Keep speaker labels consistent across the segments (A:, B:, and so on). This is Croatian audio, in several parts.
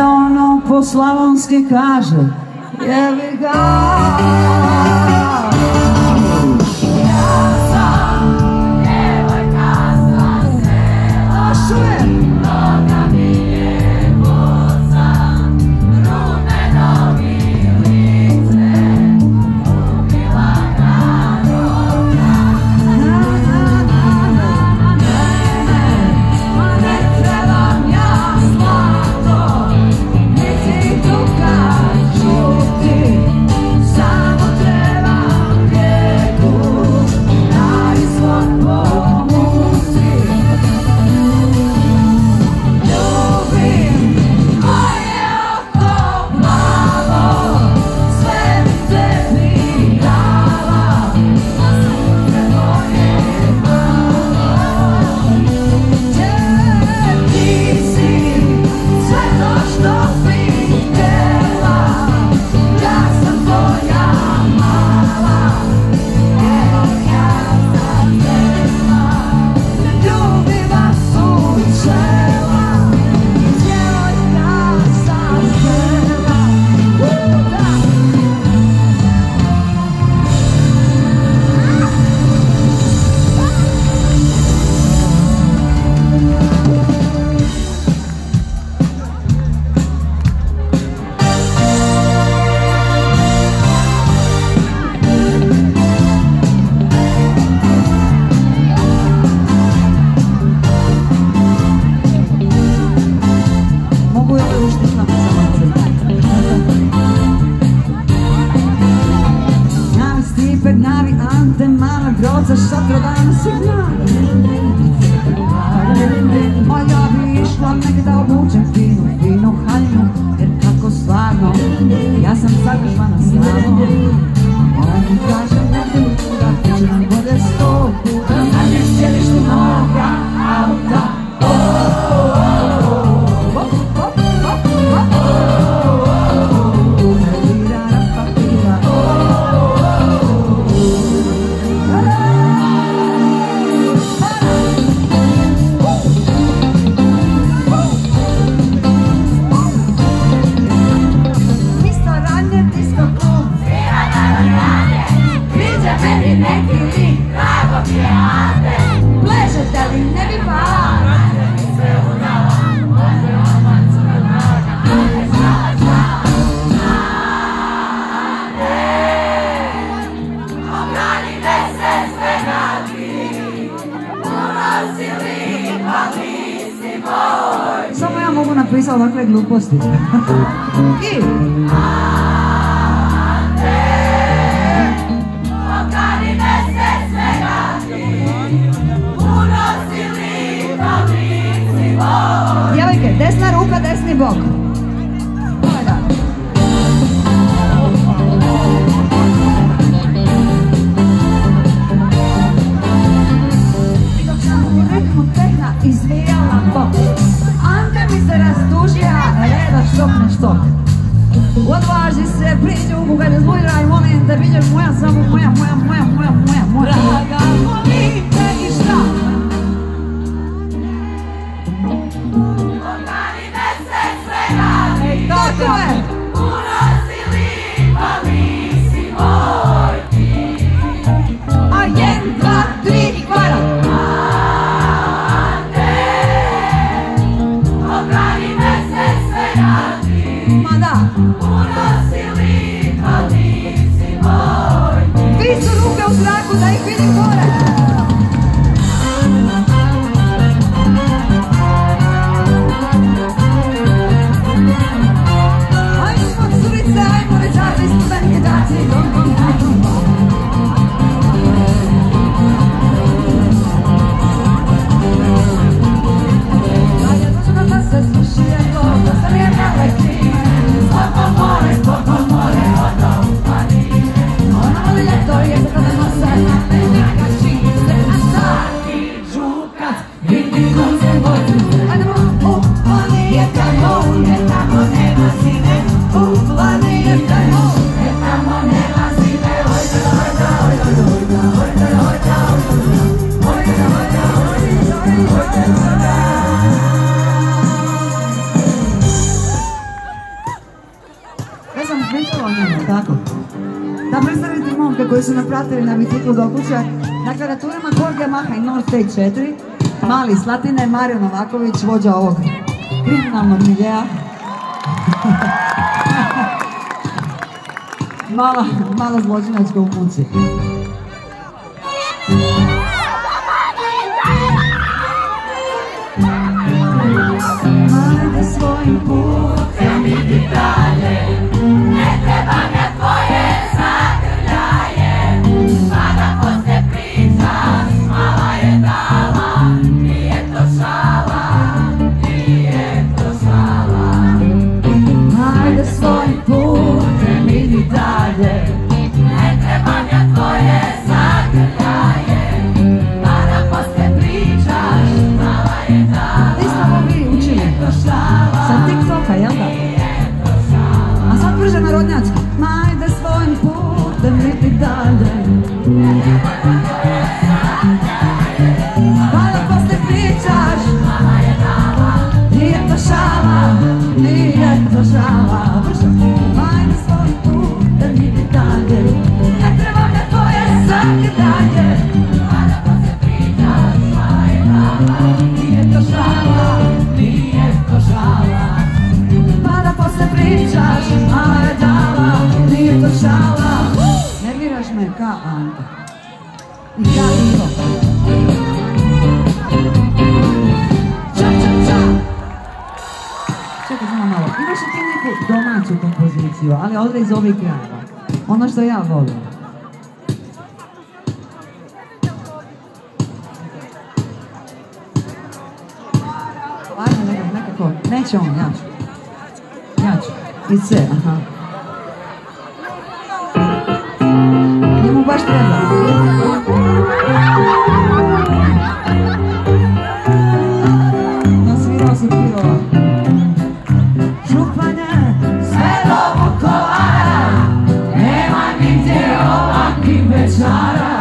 A: se ono po slavonski kaže, jebi ga.
B: Samo ja mogu napisati ovakve gluposti. I... Djevojke, desna ruka, desni bok. Izvijala bok. Ante mi se razdužija, reda štok na štok. Odvaži se, priđi u bugalju, zbujraj, molim te, vidiš moja, samo moja. Draga, molim te i šta? Ogani me se sve radi. Tako je. Unosili, pa nisi moj ti. A 1, 2, 3 i kvara. Svi su ruke u zraku da ih vidim gore. Ajmo curice, ajmo ređaci, studenke, džaci. Dalje dođemo da se sluši jedno, da se nije naleti. Spoko more, ono upani. Ono li ljeto je kada nose na meni kačice, a svaki žukac vidi ko se vozi. Ajdemo, upani je tamo nema zime. Upani je tamo nema zime.
A: pričala o njemu, tako? Da predstavite momke koji su napratili na biciklu do kuće, na klavijaturama Korg Yamaha i North Stage 4, Mali Slatine, Mario Novaković, vođa ovog kriminalnog miljea. Mala zločinačka u muci. Ajde svojim putem idi dalje, ne treba me tvoje zagrljaje, mada poslije pričaš, mala je dala, nije to šala, nije to šala. Ajde svojim putem idi dalje, ne treba me tvoje zagrljaje, mada poslije pričaš, mala je dala. Ti smo mogli učili sa TikToka, jel da? A sad brže narodnjački. Ajde svojim putem idi dalje, mada poslije pričaš, nije to šala, nije to šala. Ajde svojim putem idi dalje, ne treba me tvoje zagrljaje, mada poslije pričaš, mala je dala, nije to šala, nije to šala. Mada poslije pričaš, mala je dala, nije to šala. Nerviraš me ka Ante i ka Ivo. Čak, čak, čak. Čekaj samo malo, imaš li ti neku domaću kompoziciju, ali ovdje iz ovih krajeva, ono što ja volim. Ajde nekako, neće on, ja ću. Ja ću, i C, aha. Njemu baš treba. Nasvirao se pilova. Županje, sve do Vukovara, nema nigdje ovakvih večara.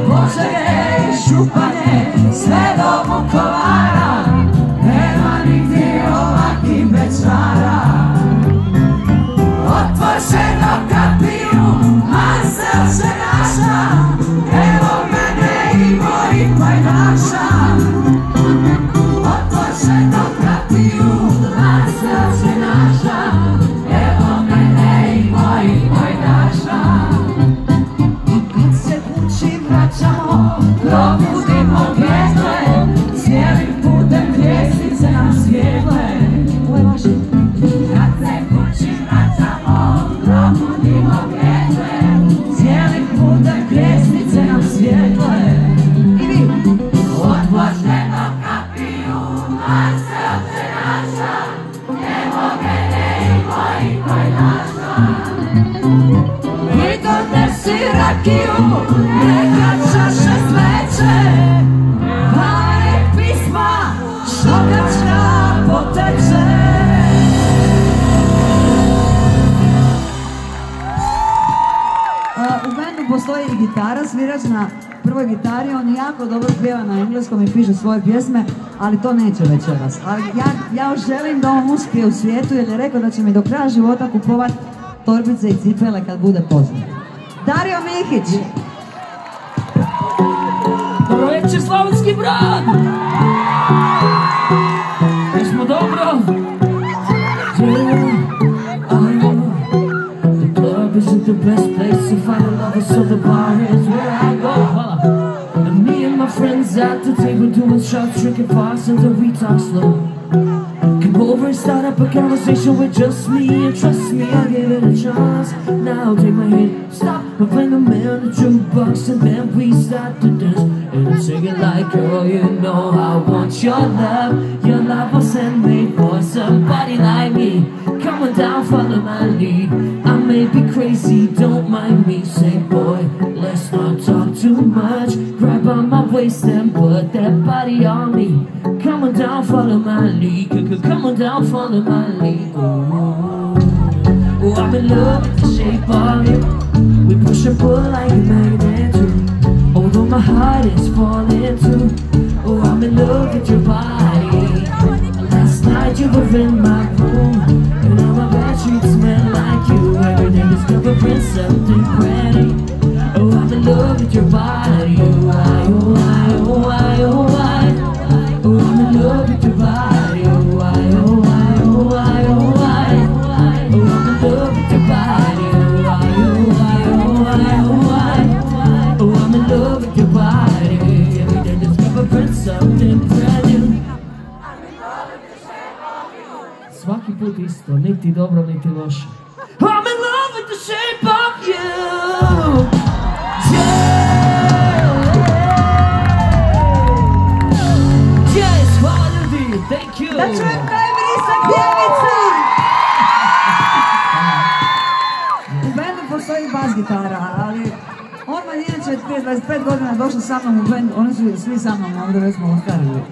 A: Požege i Županje, sve do Vukovara, nema nigdje ovakvih večara. Otvořeno kapiju, Marcel naša, evo mene i mojih pajdaša. Otvořeno kapiju, Marcel naša, evo mene i mojih pajdaša. Kad se kući vraćamo, probudimo pjesme, cijelim putem pjesnice nam svijetle. Ovo je vaše. Kad se kući vraćamo, probudimo pjesme, cijelim putem pjesnice nam svijetle. I vi. Odvoženo kapiju, Marcel naša, evo mene i mojih pajdaša. I donesi rakiju, neka čaša sveće, pa nek pisma šokačka poteče. U bendu postoji i gitara, svirač na prvoj gitari, on jako dobro pjeva na engleskom i piše svoje pjesme, ali to neće večeras. Ali ja želim da on uspije u svijetu jer je rekao da će mi do kraja života kupovat torbice i cipele kad bude poznat. Dario Mihić!
C: Dobro večer, Slavonski Brod! Mi smo dobro! The club isn't the best place to find a lover, so the bar is where I go. And me and my friends at the table doing shots, drinking fast until we talk slow. Come over and start up a conversation with just me, and trust me, I'll give it a chance. Now take my hand, stop, and play the man on the jukebox, and then we start to dance. And I'm singing like, girl, you know I want your love. Your love was handmade for somebody like me. Come on down, follow my lead. I may be crazy, don't mind me. Say, boy, let's not talk too much. Grab on my waist and put that body on me. Come on down, follow my lead. Come on down, follow my lead. Oh, I'm in love with the shape of you. We push and pull like a magnet too. Although my heart is falling too. Oh, I'm in love with your body. Last night you were in my room, and all my bed sheets smell discover something pretty. Oh, I'm in love with your body. Oh, why, oh, why, oh, why, oh, why. Oh, I'm in love with your body. Oh, why, oh, why, oh, why, oh, why. Oh, I'm in love with your body. Oh, why, oh, why, oh, why, oh, why. Oh, I'm in love with your body. Every day discover something brand new. Svaki put isto, niti dobro, niti loše. I'm in love with the shape of you. Yes, hvala ljudi, thank you.
A: Da čujem taj vrisak pjevice. U bendu postoji bas gitara, ali Orman inače prije 25 godina došao sa mnom u bend, oni su svi sa mnom ovdje već smo ostarili.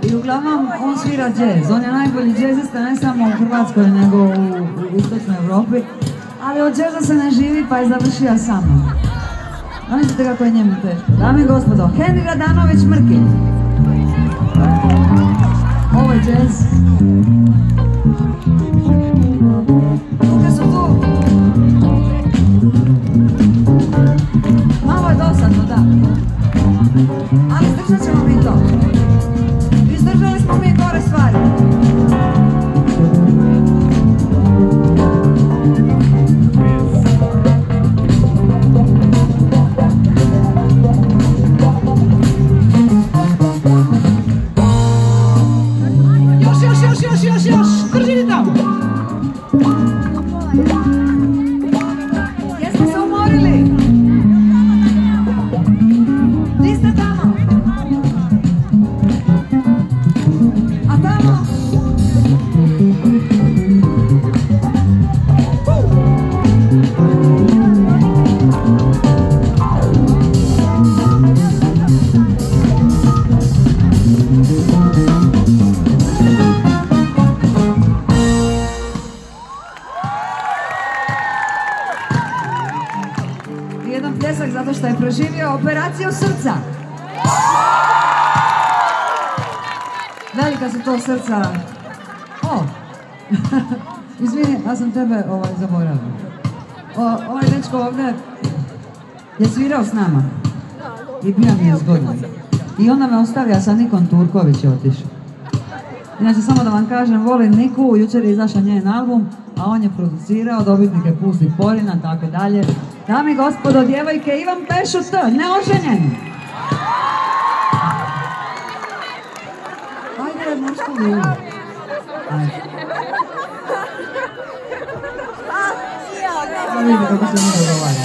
A: I uglavnom on svira džez, on je najbolji džezista ne samo u Hrvatskoj nego u istočnoj Europi, ali od džeza se ne živi pa je završio sa mnom. Zamislite kako je njemu teško. Dame i gospodo, Henry Radanović Mrki. Ovo je džez. Čuke su tu. Malo je dosadno, da. Ali izdržat ćemo mi to. Izdržali smo mi gore stvari. Još, držite tamo. Jesmo se umorili? Di ste tamo? A tamo? Jedan pljesak zato što je proživio operaciju srca. Velika su to srca. O! Izvini, ja sam tebe zaboravila. Ovaj dečko ovdje je svirao s nama. I bio mi je zgodno. I onda me ostavio sa Nikom Turković je otišao. Inače, samo da vam kažem, volim Niku, jučer je izašao njen album, a on je producirao, dobitnike Pusti Porina, tako dalje. Dame i gospodo, djevojke, Ivan Pešut, neoženjen! Ajde, muško vidim. Ajde. Da vidite kako se mi dogovaramo.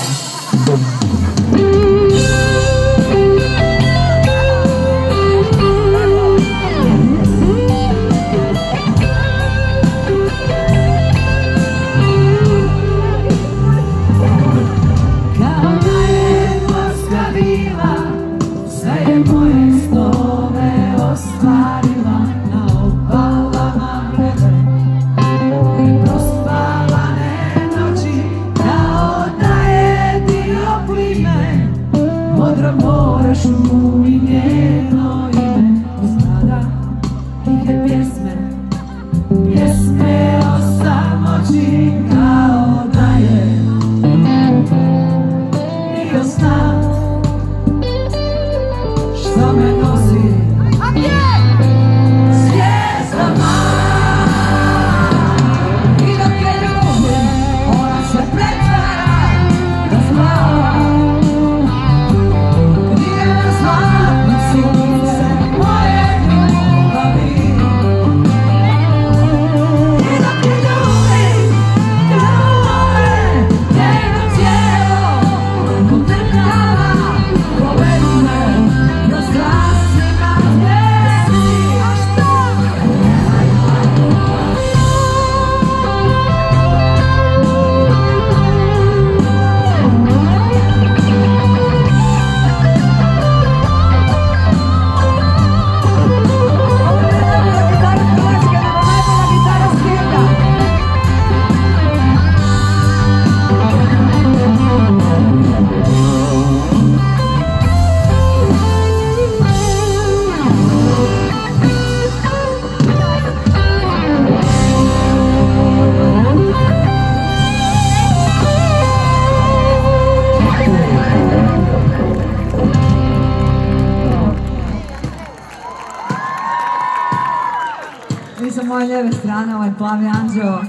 A: Vi sa moje lijeve strane, ovaj plavi anđeo,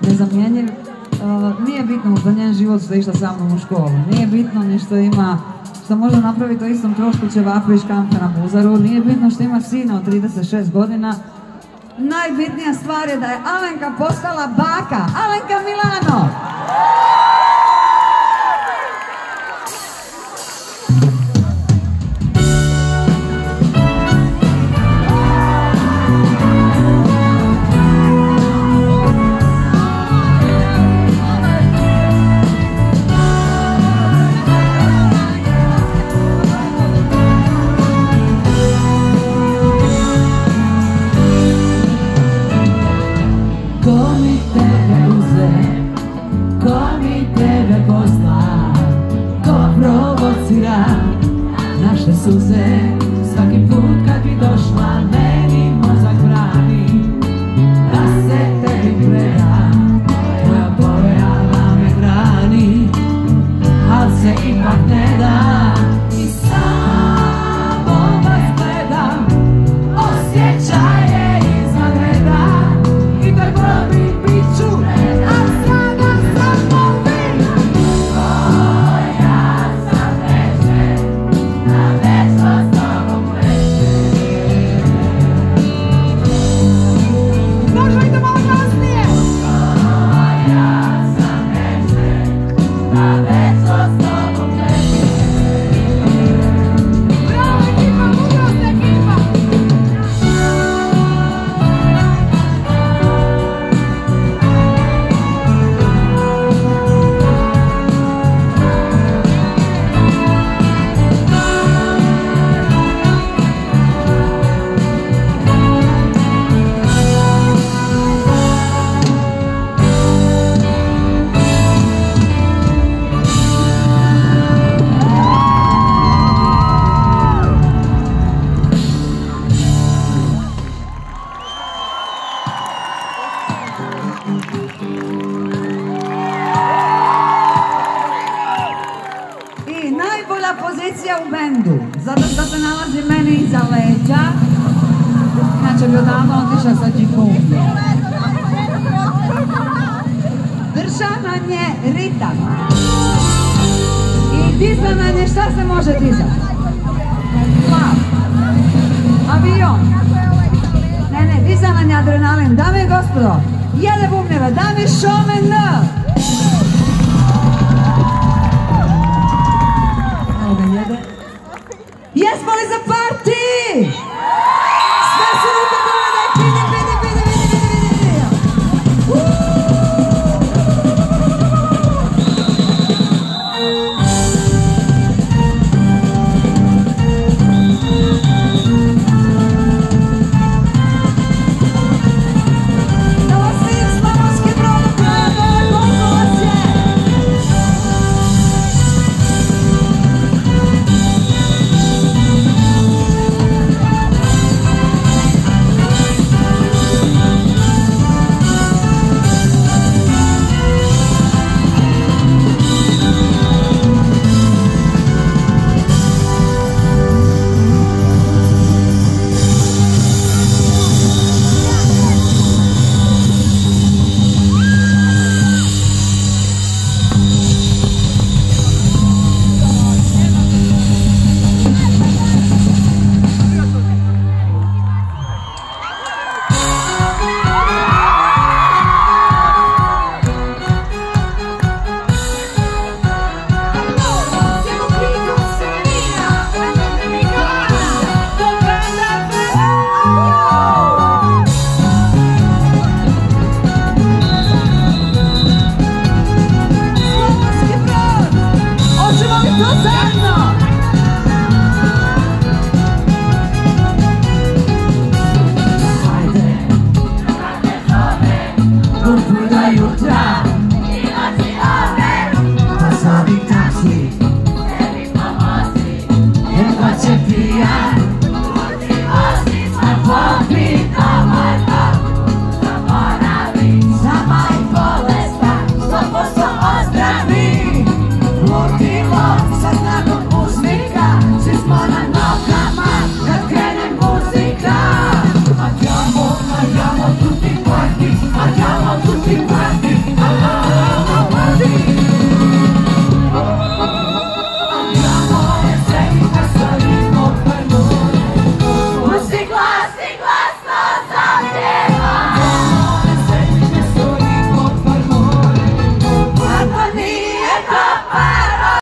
A: nezamjenjiv. Nije bitno za njen život što je išla sa mnom u školu. Nije bitno ni što ima, što može napraviti o istom trošku ćevape i škampe na buzaru. Nije bitno što ima sina od 36 godina. Najbitnija stvar je da je Alenka postala baka. Alenka Milano!
C: Naše suze, svaki put kad bi došla, meni mozak brani da se tebi predam, tvoja povejava me hrani, al se ipak ne da i samo vas gledam, osjećaje izvanreda i taj borbi biću, a sada sam pobit. Pozicija u bendu, zato što se nalazi meni iza leđa, inače bi odavno otišla sa džipom. Državanje ritam i dizanje, šta se može dizati? Plav, avion, ne, dizanje adrenalin, dame i gospodo, jede bubnjeva, dame šomen N. Jesmo li za party?